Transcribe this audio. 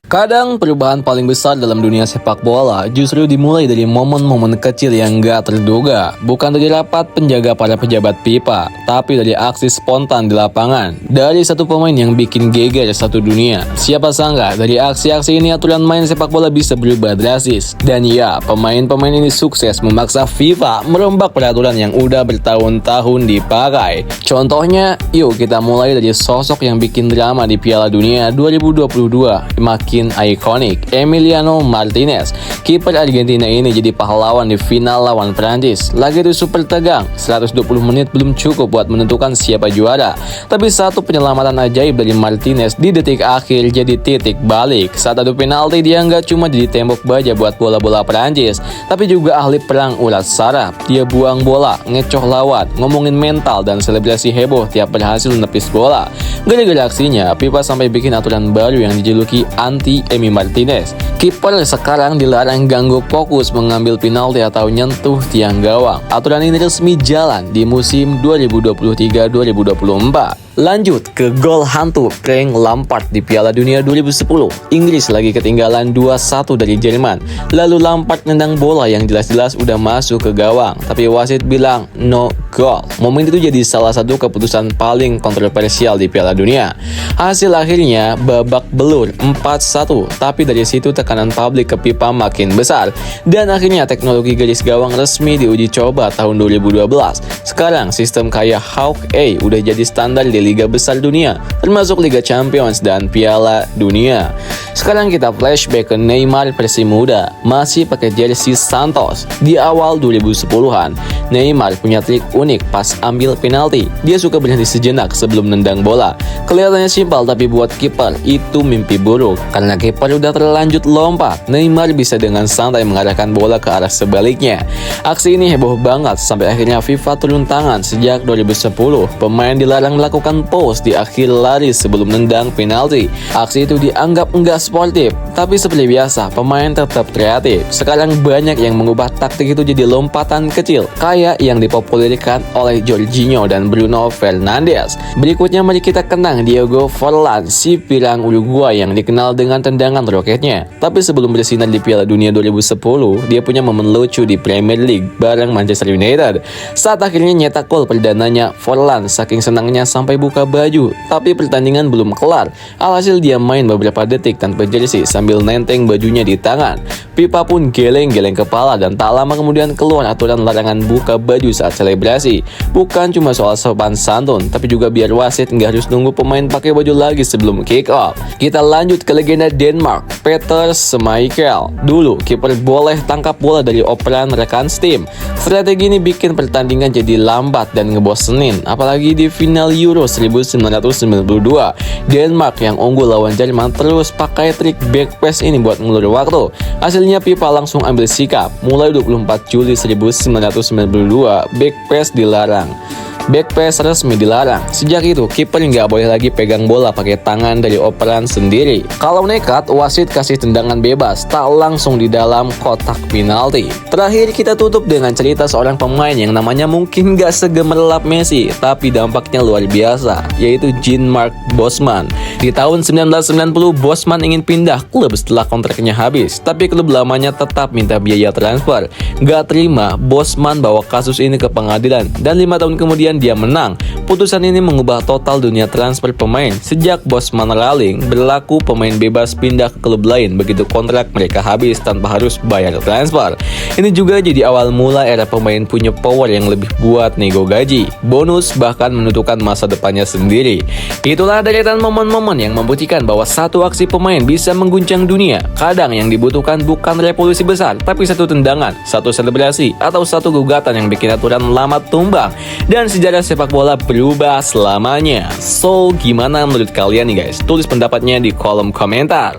Kadang perubahan paling besar dalam dunia sepak bola justru dimulai dari momen-momen kecil yang gak terduga. Bukan dari rapat penjaga para pejabat FIFA, tapi dari aksi spontan di lapangan. Dari satu pemain yang bikin geger satu dunia. Siapa sangka dari aksi-aksi ini aturan main sepak bola bisa berubah drastis. Dan ya, pemain-pemain ini sukses memaksa FIFA merombak peraturan yang udah bertahun-tahun dipakai. Contohnya, yuk kita mulai dari sosok yang bikin drama di Piala Dunia 2022. Makin ikonik, Emiliano Martinez. Kiper Argentina ini jadi pahlawan di final lawan Prancis. Laga itu super tegang, 120 menit belum cukup buat menentukan siapa juara. Tapi satu penyelamatan ajaib dari Martinez di detik akhir jadi titik balik. Saat adu penalti dia nggak cuma jadi tembok baja buat bola-bola Prancis, tapi juga ahli perang urat saraf. Dia buang bola, ngecoh lawan, ngomongin mental dan selebrasi heboh tiap berhasil nepis bola. Gara-gara aksinya, FIFA sampai bikin aturan baru yang dijuluki anti-Emi Martinez. Kiper sekarang dilarang ganggu fokus mengambil penalti atau nyentuh tiang gawang. Aturan ini resmi jalan di musim 2023-2024. Lanjut ke gol hantu Frank Lampard di Piala Dunia 2010. Inggris lagi ketinggalan 2-1 dari Jerman. Lalu Lampard nendang bola yang jelas-jelas udah masuk ke gawang, tapi wasit bilang no goal. Momen itu jadi salah satu keputusan paling kontroversial di Piala Dunia. Hasil akhirnya babak belur 4-1, tapi dari situ tekanan publik ke FIFA makin besar. Dan akhirnya teknologi garis gawang resmi diuji coba tahun 2012. Sekarang sistem kayak Hawk-Eye udah jadi standar di liga besar dunia, termasuk Liga Champions dan Piala Dunia. Sekarang kita flashback ke Neymar versi muda, masih pakai jersey Santos. Di awal 2010-an, Neymar punya trik unik pas ambil penalti. Dia suka berhenti sejenak sebelum nendang bola. Kelihatannya simpel, tapi buat kiper itu mimpi buruk. Karena kiper udah terlanjut lompat, Neymar bisa dengan santai mengarahkan bola ke arah sebaliknya. Aksi ini heboh banget sampai akhirnya FIFA turun tangan. Sejak 2010, pemain dilarang melakukan pose di akhir lari sebelum nendang penalti. Aksi itu dianggap enggak sportif, tapi seperti biasa, pemain tetap kreatif. Sekarang banyak yang mengubah taktik itu jadi lompatan kecil, kayak yang dipopulerkan oleh Jorginho dan Bruno Fernandes. Berikutnya mari kita kenang Diego Forlan, si pirang Uruguay yang dikenal dengan tendangan roketnya. Tapi sebelum bersinar di Piala Dunia 2010, dia punya momen lucu di Premier League bareng Manchester United. Saat akhirnya nyetak gol perdananya, Forlan saking senangnya sampai buka baju, tapi pertandingan belum kelar. Alhasil dia main beberapa detik tanpa jersey sambil nenteng bajunya di tangan. FIFA pun geleng-geleng kepala dan tak lama kemudian keluar aturan larangan buka baju saat selebrasi. Bukan cuma soal sopan santun, tapi juga biar wasit nggak harus nunggu pemain pakai baju lagi sebelum kick off. Kita lanjut ke legenda Denmark, Peter Schmeichel. Dulu kiper boleh tangkap bola dari operan rekan tim. Strategi ini bikin pertandingan jadi lambat dan ngebosenin, apalagi di final Euro 1992. Denmark yang unggul lawan Jerman terus pakai trik back pass ini buat ngulur waktu. Hasilnya FIFA langsung ambil sikap. Mulai 24 Juli 1992, back pass dilarang. Back pass resmi dilarang. Sejak itu, kiper nggak boleh lagi pegang bola pakai tangan dari operan sendiri. Kalau nekat, wasit kasih tendangan bebas, tak langsung di dalam kotak penalti. Terakhir, kita tutup dengan cerita seorang pemain yang namanya mungkin nggak segemerlap Messi, tapi dampaknya luar biasa, yaitu Jean-Marc Bosman. Di tahun 1990, Bosman ingin pindah klub setelah kontraknya habis, tapi klub lamanya tetap minta biaya transfer. Nggak terima, Bosman bawa kasus ini ke pengadilan, dan 5 tahun kemudian dia menang. Putusan ini mengubah total dunia transfer pemain. Sejak Bosman raling, berlaku pemain bebas pindah ke klub lain begitu kontrak mereka habis tanpa harus bayar transfer. Ini juga jadi awal mula era pemain punya power yang lebih buat nego gaji, bonus, bahkan menentukan masa depannya sendiri. Itulah deretan momen-momen yang membuktikan bahwa satu aksi pemain bisa mengguncang dunia. Kadang yang dibutuhkan bukan revolusi besar, tapi satu tendangan, satu selebrasi, atau satu gugatan yang bikin aturan lama tumbang. Dan sejarah sepak bola berubah selamanya. So, gimana menurut kalian nih guys? Tulis pendapatnya di kolom komentar.